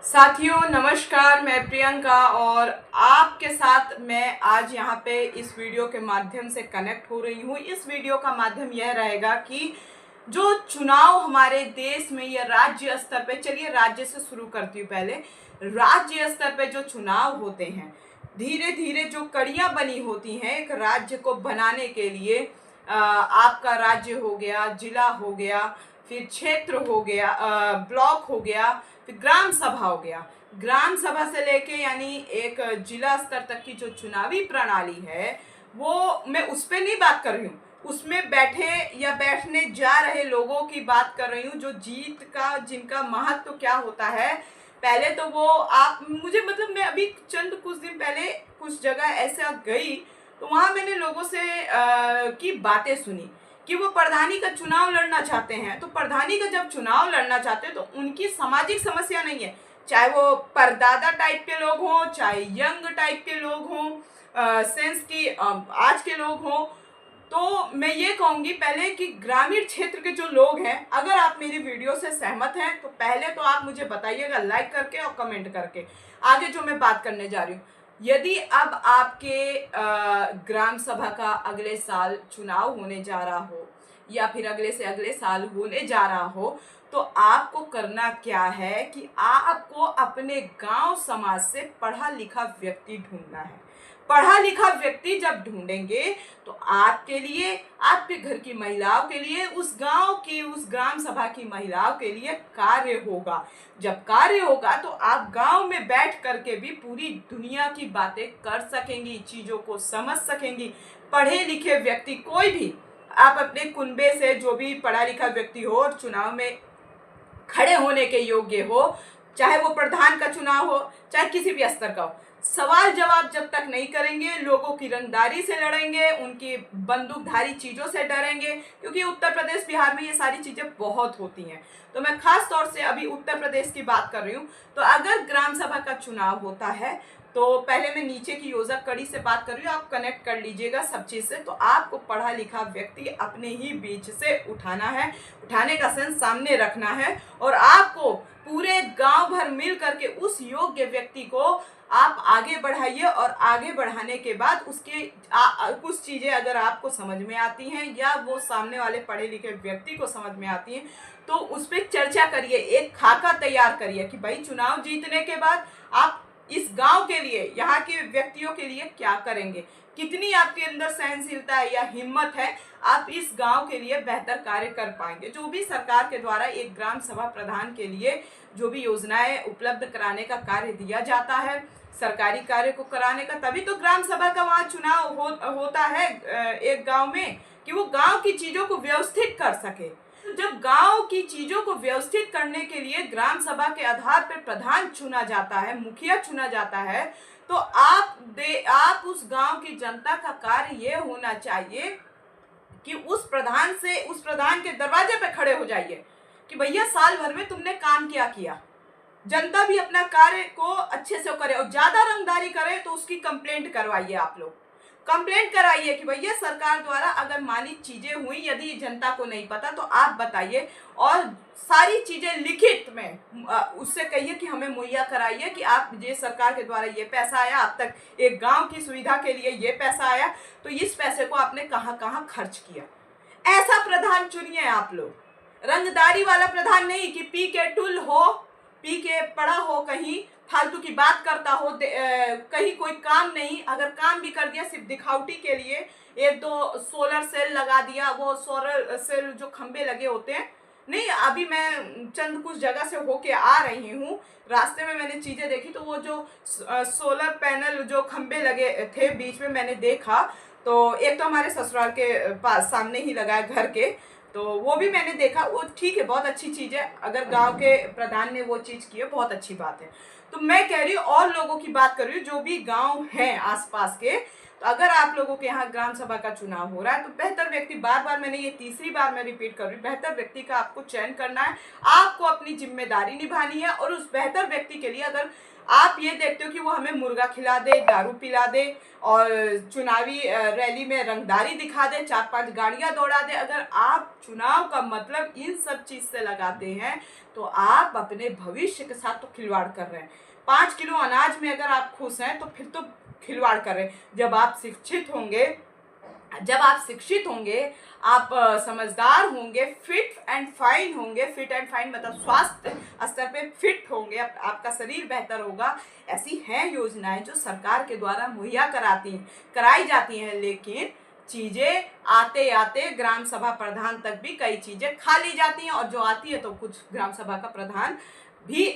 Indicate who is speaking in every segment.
Speaker 1: साथियों नमस्कार, मैं प्रियंका और आपके साथ मैं आज यहाँ पे इस वीडियो के माध्यम से कनेक्ट हो रही हूँ। इस वीडियो का माध्यम यह रहेगा कि जो चुनाव हमारे देश में या राज्य स्तर पे, चलिए राज्य से शुरू करती हूँ। पहले राज्य स्तर पे जो चुनाव होते हैं, धीरे धीरे जो कड़ियाँ बनी होती हैं एक राज्य को बनाने के लिए, आपका राज्य हो गया, जिला हो गया, फिर क्षेत्र हो गया, ब्लॉक हो गया, फिर ग्राम सभा हो गया। ग्राम सभा से लेके यानी एक जिला स्तर तक की जो चुनावी प्रणाली है वो मैं उस पर नहीं बात कर रही हूँ, उसमें बैठे या बैठने जा रहे लोगों की बात कर रही हूँ, जो जीत का जिनका महत्व क्या होता है। पहले तो वो आप मुझे मतलब मैं अभी चंद कुछ दिन पहले कुछ जगह ऐसा गई तो वहाँ मैंने लोगों से की बातें सुनी कि वो प्रधानी का चुनाव लड़ना चाहते हैं। तो प्रधानी का जब चुनाव लड़ना चाहते हैं तो उनकी सामाजिक समस्या नहीं है, चाहे वो परदादा टाइप के लोग हों, चाहे यंग टाइप के लोग हों, सेंस की आज के लोग हों। तो मैं ये कहूँगी पहले कि ग्रामीण क्षेत्र के जो लोग हैं, अगर आप मेरी वीडियो से सहमत हैं तो पहले तो आप मुझे बताइएगा लाइक करके और कमेंट करके। आगे जो मैं बात करने जा रही हूँ, यदि अब आपके ग्राम सभा का अगले साल चुनाव होने जा रहा हो या फिर अगले से अगले साल होने जा रहा हो, तो आपको करना क्या है कि आपको अपने गांव समाज से पढ़ा लिखा व्यक्ति ढूंढना है। पढ़ा लिखा व्यक्ति जब ढूंढेंगे तो आपके लिए, आपके घर की महिलाओं के लिए, उस गांव की, उस ग्राम सभा की महिलाओं के लिए कार्य होगा। जब कार्य होगा तो आप गांव में बैठ करके भी पूरी दुनिया की बातें कर सकेंगी, चीज़ों को समझ सकेंगी। पढ़े लिखे व्यक्ति कोई भी, आप अपने कुनबे से जो भी पढ़ा लिखा व्यक्ति हो और चुनाव में खड़े होने के योग्य हो, चाहे वो प्रधान का चुनाव हो चाहे किसी भी स्तर का हो, सवाल जवाब जब तक नहीं करेंगे, लोगों की रंगदारी से लड़ेंगे, उनकी बंदूकधारी चीज़ों से डरेंगे, क्योंकि उत्तर प्रदेश बिहार में ये सारी चीज़ें बहुत होती हैं। तो मैं खास तौर से अभी उत्तर प्रदेश की बात कर रही हूँ। तो अगर ग्राम सभा का चुनाव होता है तो पहले मैं नीचे की योजना कड़ी से बात कर रही हूँ, आप कनेक्ट कर लीजिएगा सब चीज़ से। तो आपको पढ़ा लिखा व्यक्ति अपने ही बीच से उठाना है, उठाने का सेंस सामने रखना है, और आपको पूरे गांव भर मिल करके उस योग्य व्यक्ति को आप आगे बढ़ाइए। और आगे बढ़ाने के बाद उसके कुछ चीज़ें अगर आपको समझ में आती हैं या वो सामने वाले पढ़े लिखे व्यक्ति को समझ में आती हैं तो उस पर चर्चा करिए, एक खाका तैयार करिए कि भाई चुनाव जीतने के बाद आप इस गांव के लिए, यहाँ के व्यक्तियों के लिए क्या करेंगे, कितनी आपके अंदर सहनशीलता है या हिम्मत है, आप इस गांव के लिए बेहतर कार्य कर पाएंगे। जो भी सरकार के द्वारा एक ग्राम सभा प्रधान के लिए जो भी योजनाएं उपलब्ध कराने का कार्य दिया जाता है, सरकारी कार्य को कराने का, तभी तो ग्राम सभा का वहाँ चुनाव होता है एक गांव में, कि वो गांव की चीज़ों को व्यवस्थित कर सके। जब गांव की चीजों को व्यवस्थित करने के लिए ग्राम सभा के आधार पर प्रधान चुना जाता है, मुखिया चुना जाता है, तो आप उस गांव की जनता का कार्य ये होना चाहिए कि उस प्रधान के दरवाजे पे खड़े हो जाइए कि भैया साल भर में तुमने काम क्या किया। जनता भी अपना कार्य को अच्छे से करे, और ज्यादा रंगदारी करे तो उसकी कंप्लेंट करवाइए। आप लोग कंप्लेंट कराइए कि भैया सरकार द्वारा अगर मानित चीजें हुई, यदि जनता को नहीं पता तो आप बताइए, और सारी चीजें लिखित में उससे कहिए कि हमें मुहैया कराइए कि आप ये सरकार के द्वारा ये पैसा आया, अब तक एक गांव की सुविधा के लिए ये पैसा आया, तो इस पैसे को आपने कहाँ कहाँ खर्च किया। ऐसा प्रधान चुनिए आप लोग, रंगदारी वाला प्रधान नहीं कि पी के टुल हो, पी के पड़ा हो, कहीं फालतू की बात करता हो, कहीं कोई काम नहीं, अगर काम भी कर दिया सिर्फ दिखावटी के लिए, एक दो सोलर सेल लगा दिया, वो सोलर सेल जो खंबे लगे होते हैं, नहीं। अभी मैं चंद कुछ जगह से होके आ रही हूँ, रास्ते में मैंने चीज़ें देखी, तो वो जो सोलर पैनल जो खंबे लगे थे बीच में मैंने देखा, तो एक तो हमारे ससुराल के पास सामने ही लगा है घर के, तो वो भी मैंने देखा। वो ठीक है, बहुत अच्छी चीज़ है, अगर गांव के प्रधान ने वो चीज़ की है बहुत अच्छी बात है। तो मैं कह रही हूँ और लोगों की बात कर रही हूँ जो भी गांव हैं आसपास के। तो अगर आप लोगों के यहाँ ग्राम सभा का चुनाव हो रहा है तो बेहतर व्यक्ति, बार बार मैंने ये तीसरी बार मैं रिपीट कर रही हूँ, बेहतर व्यक्ति का आपको चयन करना है, आपको अपनी जिम्मेदारी निभानी है। और उस बेहतर व्यक्ति के लिए अगर आप ये देखते हो कि वो हमें मुर्गा खिला दे, दारू पिला दे और चुनावी रैली में रंगदारी दिखा दे, 4-5 गाड़ियां दौड़ा दे। अगर आप चुनाव का मतलब इन सब चीज से लगाते हैं तो आप अपने भविष्य के साथ तो खिलवाड़ कर रहे हैं। 5 किलो अनाज में अगर आप खुश हैं तो फिर तो खिलवाड़ कर रहे हैं। जब आप शिक्षित होंगे, आप समझदार होंगे, फिट एंड फाइन होंगे। फिट एंड फाइन मतलब स्वास्थ्य स्तर पे फिट होंगे, आपका शरीर बेहतर होगा। ऐसी हैं योजनाएं जो सरकार के द्वारा मुहैया कराई जाती हैं, लेकिन चीजें आते आते ग्राम सभा प्रधान तक भी कई चीजें खा ली जाती हैं, और जो आती है तो कुछ ग्राम सभा का प्रधान भी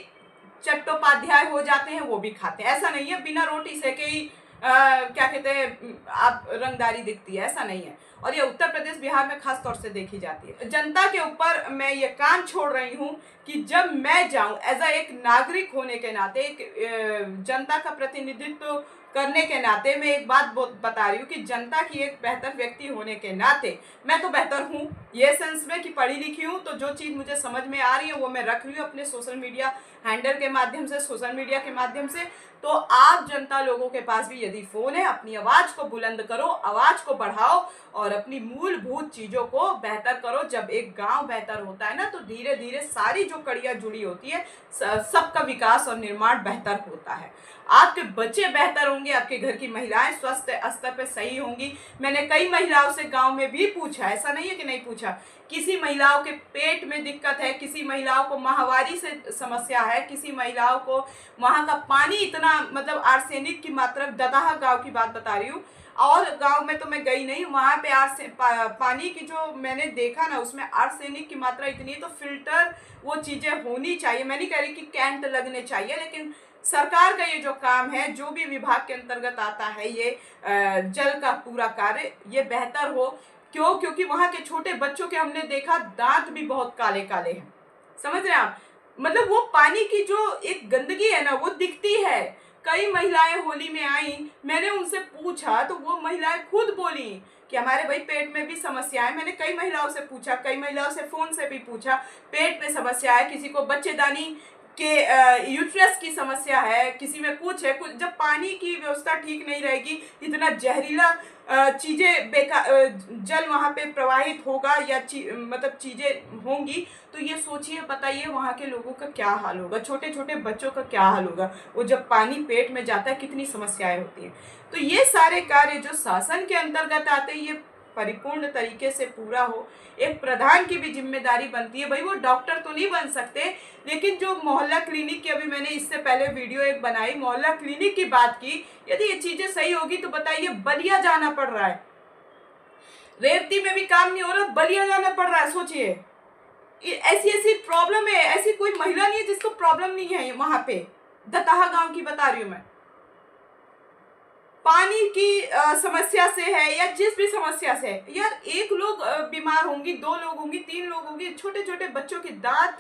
Speaker 1: चट्टोपाध्याय हो जाते हैं, वो भी खाते हैं। ऐसा नहीं है बिना रोटी सेके ही क्या कहते हैं आप रंगदारी दिखती है, ऐसा नहीं है। और ये उत्तर प्रदेश बिहार में खास तौर से देखी जाती है। जनता के ऊपर मैं ये काम छोड़ रही हूँ कि जब मैं जाऊं एज एक नागरिक होने के नाते, एक जनता का प्रतिनिधित्व करने के नाते, मैं एक बात बता रही हूँ कि जनता की एक बेहतर व्यक्ति होने के नाते मैं तो बेहतर हूँ ये सेंस में कि पढ़ी लिखी हूँ, तो जो चीज़ मुझे समझ में आ रही है वो मैं रख रही हूँ अपने सोशल मीडिया हैंडल के माध्यम से, सोशल मीडिया के माध्यम से। तो आप जनता लोगों के पास भी यदि फ़ोन है, अपनी आवाज़ को बुलंद करो, आवाज़ को बढ़ाओ और अपनी मूलभूत चीज़ों को बेहतर करो। जब एक गांव बेहतर होता है ना, तो धीरे धीरे सारी जो कड़ियाँ जुड़ी होती है, सबका विकास और निर्माण बेहतर होता है। आपके बच्चे बेहतर होंगे, आपके घर की महिलाएं स्वस्थ स्तर पे सही होंगी। मैंने कई महिलाओं से गांव में भी पूछा, ऐसा नहीं है कि नहीं पूछा। किसी महिलाओं के पेट में दिक्कत है, किसी महिलाओं को माहवारी से समस्या है, किसी महिलाओं को वहाँ का पानी इतना मतलब आर्सेनिक की मात्रा, ददाहा गांव की बात बता रही हूँ, और गांव में तो मैं गई नहीं, वहाँ पे पानी की जो मैंने देखा ना, उसमें आर्सेनिक की मात्रा इतनी है, तो फिल्टर वो चीज़ें होनी चाहिए। मैं नहीं कह रही कि कैंट लगने चाहिए, लेकिन सरकार का ये जो काम है, जो भी विभाग के अंतर्गत आता है, ये जल का पूरा कार्य, ये बेहतर हो। क्योंकि वहाँ के छोटे बच्चों के हमने देखा दांत भी बहुत काले काले हैं, समझ रहे हैं आप। मतलब वो पानी की जो एक गंदगी है ना, वो दिखती है। कई महिलाएं होली में आई, मैंने उनसे पूछा तो वो महिलाएं खुद बोली कि हमारे भाई पेट में भी समस्या है। मैंने कई महिलाओं से पूछा, कई महिलाओं से फोन से भी पूछा, पेट में समस्या है, किसी को बच्चेदानी के यूट्रस की समस्या है, किसी में कुछ है। कुछ जब पानी की व्यवस्था ठीक नहीं रहेगी, इतना जहरीला चीज़ें जल वहाँ पे प्रवाहित होगा या मतलब चीज़ें होंगी, तो ये सोचिए, बताइए वहाँ के लोगों का क्या हाल होगा, छोटे छोटे बच्चों का क्या हाल होगा। वो जब पानी पेट में जाता है कितनी समस्याएं होती हैं। तो ये सारे कार्य जो शासन के अंतर्गत आते हैं, ये परिपूर्ण तरीके से पूरा हो। एक प्रधान की भी जिम्मेदारी बनती है, भाई वो डॉक्टर तो नहीं बन सकते, लेकिन जो मोहल्ला क्लिनिक की, अभी मैंने इससे पहले वीडियो एक बनाई, मोहल्ला क्लिनिक की बात की, यदि ये चीजें सही होगी तो बताइए, बलिया जाना पड़ रहा है, रेवती में भी काम नहीं हो रहा, बलिया जाना पड़ रहा है। सोचिए, ऐसी ऐसी प्रॉब्लम है, ऐसी कोई महिला नहीं है जिसको प्रॉब्लम नहीं है। वहां पे दताहा गांव की बता रही हूँ मैं, पानी की समस्या से है या जिस भी समस्या से है, यार एक लोग बीमार होंगी, 2 लोग होंगी, 3 लोग होंगे, छोटे छोटे बच्चों के दांत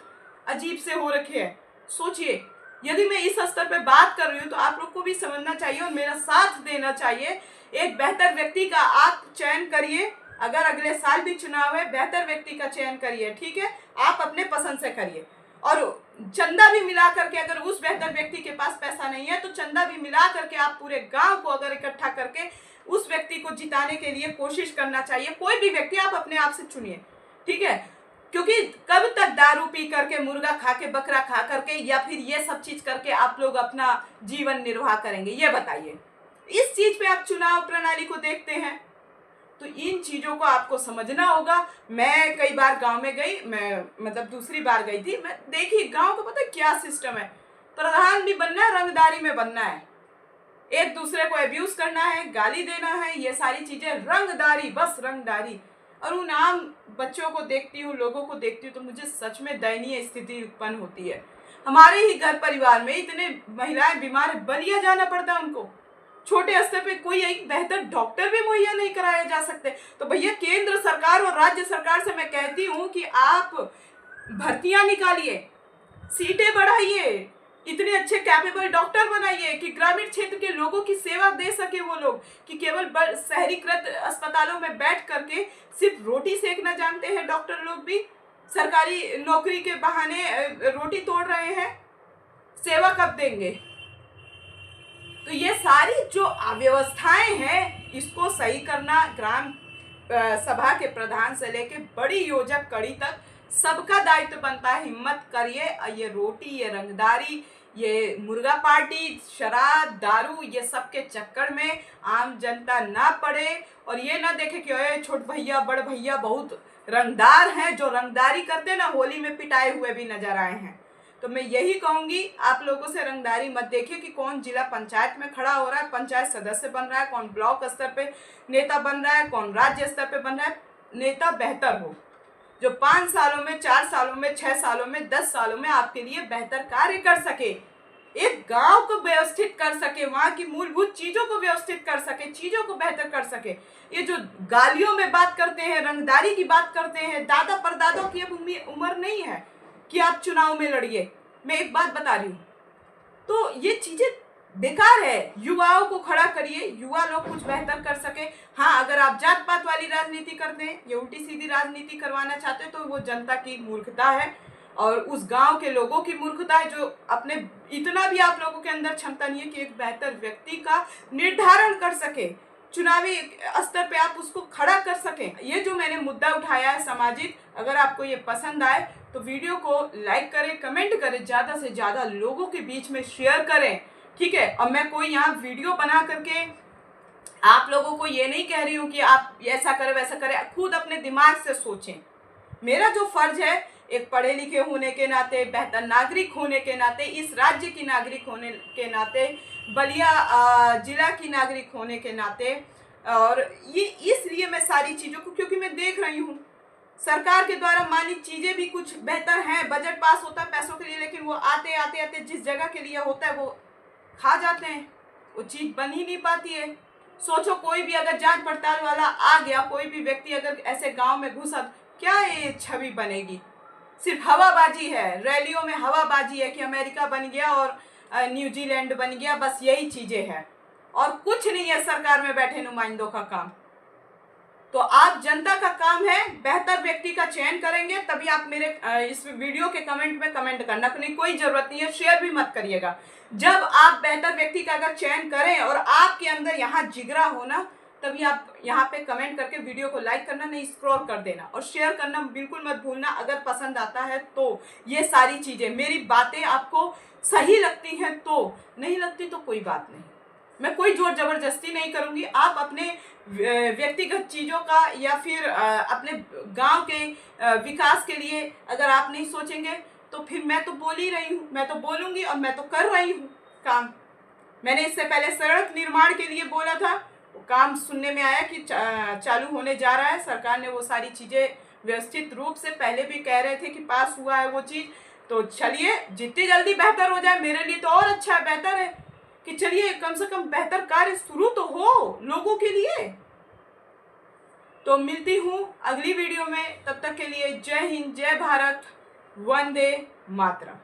Speaker 1: अजीब से हो रखे हैं। सोचिए, यदि मैं इस स्तर पे बात कर रही हूँ तो आप लोग को भी समझना चाहिए और मेरा साथ देना चाहिए। एक बेहतर व्यक्ति का आप चयन करिए, अगर अगले साल भी चुनाव है, बेहतर व्यक्ति का चयन करिए, ठीक है, आप अपने पसंद से करिए। और चंदा भी मिला करके, अगर उस बेहतर व्यक्ति के पास पैसा नहीं है तो चंदा भी मिला करके आप पूरे गांव को अगर इकट्ठा करके उस व्यक्ति को जिताने के लिए कोशिश करना चाहिए। कोई भी व्यक्ति आप अपने आप से चुनिए, ठीक है, क्योंकि कब तक दारू पी करके, मुर्गा खा के, बकरा खा करके, या फिर ये सब चीज करके आप लोग अपना जीवन निर्वाह करेंगे, ये बताइए। इस चीज पे आप चुनाव प्रणाली को देखते हैं, तो इन चीज़ों को आपको समझना होगा। मैं कई बार गांव में गई, मैं मतलब दूसरी बार गई थी, मैं देखी गांव का पता है क्या सिस्टम है। प्रधान भी बनना है, रंगदारी में बनना है, एक दूसरे को अब्यूज करना है, गाली देना है, ये सारी चीज़ें, रंगदारी, बस रंगदारी। और उन आम बच्चों को देखती हूँ, लोगों को देखती हूँ, तो मुझे सच में दयनीय स्थिति उत्पन्न होती है। हमारे ही घर परिवार में इतने महिलाएं बीमार, बलिया जाना पड़ता है उनको, छोटे स्तर पे कोई एक बेहतर डॉक्टर भी मुहैया नहीं कराया जा सकते। तो भैया केंद्र सरकार और राज्य सरकार से मैं कहती हूँ कि आप भर्तियां निकालिए, सीटें बढ़ाइए, इतने अच्छे कैपेबल डॉक्टर बनाइए कि ग्रामीण क्षेत्र के लोगों की सेवा दे सके वो लोग, कि केवल शहरीकृत अस्पतालों में बैठ करके सिर्फ रोटी सेकना जानते हैं डॉक्टर लोग भी, सरकारी नौकरी के बहाने रोटी तोड़ रहे हैं। सेवा कब देंगे? तो ये सारी जो अव्यवस्थाएं हैं इसको सही करना ग्राम सभा के प्रधान से लेके बड़ी योजक कड़ी तक सबका दायित्व बनता है। हिम्मत करिए, ये रोटी, ये रंगदारी, ये मुर्गा पार्टी, शराब, दारू, ये सब के चक्कर में आम जनता ना पड़े और ये ना देखे कि ओए छोट भैया बड़ भैया बहुत रंगदार हैं, जो रंगदारी करते ना होली में पिटाए हुए भी नजर आए हैं। तो मैं यही कहूंगी आप लोगों से, रंगदारी मत देखिए कि कौन जिला पंचायत में खड़ा हो रहा है, पंचायत सदस्य बन रहा है, कौन ब्लॉक स्तर पे नेता बन रहा है, कौन राज्य स्तर पे बन रहा है। नेता बेहतर हो, जो 5 सालों में, 4 सालों में, 6 सालों में, 10 सालों में आपके लिए बेहतर कार्य कर सके, एक गांव को व्यवस्थित कर सके, वहां की मूलभूत चीजों को व्यवस्थित कर सके, चीजों को बेहतर कर सके। ये जो गालियों में बात करते हैं, रंगदारी की बात करते हैं, दादा परदादों की अब उम्र नहीं है कि आप चुनाव में लड़िए। मैं एक बात बता रही हूँ, तो ये चीजें बेकार है। युवाओं को खड़ा करिए, युवा लोग कुछ बेहतर कर सके। हाँ, अगर आप जात पात वाली राजनीति करते हैं, ये उल्टी सीधी राजनीति करवाना चाहते हैं, तो वो जनता की मूर्खता है और उस गांव के लोगों की मूर्खता है, जो अपने इतना भी आप लोगों के अंदर क्षमता नहीं है कि एक बेहतर व्यक्ति का निर्धारण कर सके, चुनावी स्तर पे आप उसको खड़ा कर सकें। ये जो मैंने मुद्दा उठाया है सामाजिक, अगर आपको ये पसंद आए तो वीडियो को लाइक करें, कमेंट करें, ज़्यादा से ज़्यादा लोगों के बीच में शेयर करें, ठीक है। और मैं कोई यहाँ वीडियो बना करके आप लोगों को ये नहीं कह रही हूँ कि आप ऐसा करें वैसा करें, खुद अपने दिमाग से सोचें। मेरा जो फर्ज है एक पढ़े लिखे होने के नाते, बेहतर नागरिक होने के नाते, इस राज्य की नागरिक होने के नाते, बलिया जिला की नागरिक होने के नाते, और ये इसलिए मैं सारी चीज़ों को, क्योंकि मैं देख रही हूँ सरकार के द्वारा मानित चीज़ें भी कुछ बेहतर हैं, बजट पास होता है पैसों के लिए, लेकिन वो आते आते आते जिस जगह के लिए होता है वो खा जाते हैं, वो चीज़ बन ही नहीं पाती है। सोचो कोई भी अगर जांच पड़ताल वाला आ गया, कोई भी व्यक्ति अगर ऐसे गांव में घुसा, क्या ये छवि बनेगी? सिर्फ हवाबाजी है, रैलियों में हवाबाजी है कि अमेरिका बन गया और न्यूजीलैंड बन गया, बस यही चीज़ें हैं और कुछ नहीं है सरकार में बैठे नुमाइंदों का काम। तो आप जनता का काम है, बेहतर व्यक्ति का चयन करेंगे तभी आप मेरे इस वीडियो के कमेंट में कमेंट करना, कोई ज़रूरत नहीं है, शेयर भी मत करिएगा। जब आप बेहतर व्यक्ति का अगर चयन करें और आपके अंदर यहाँ जिगरा हो ना, तभी आप यहाँ पे कमेंट करके वीडियो को लाइक करना, नहीं स्क्रॉल कर देना और शेयर करना बिल्कुल मत भूलना। अगर पसंद आता है तो ये सारी चीज़ें, मेरी बातें आपको सही लगती हैं तो, नहीं लगती तो कोई बात नहीं, मैं कोई जोर जबरदस्ती नहीं करूँगी। आप अपने व्यक्तिगत चीज़ों का या फिर अपने गांव के विकास के लिए अगर आप नहीं सोचेंगे तो फिर मैं तो बोल ही रही हूँ, मैं तो बोलूँगी और मैं तो कर रही हूँ काम। मैंने इससे पहले सड़क निर्माण के लिए बोला था, वो काम सुनने में आया कि चालू होने जा रहा है, सरकार ने वो सारी चीज़ें व्यवस्थित रूप से पहले भी कह रहे थे कि पास हुआ है वो चीज़। तो चलिए जितनी जल्दी बेहतर हो जाए मेरे लिए तो और अच्छा है, बेहतर है कि चलिए कम से कम बेहतर कार्य शुरू तो हो लोगों के लिए। तो मिलती हूँ अगली वीडियो में, तब तक के लिए जय हिंद, जय भारत, वंदे मातरम।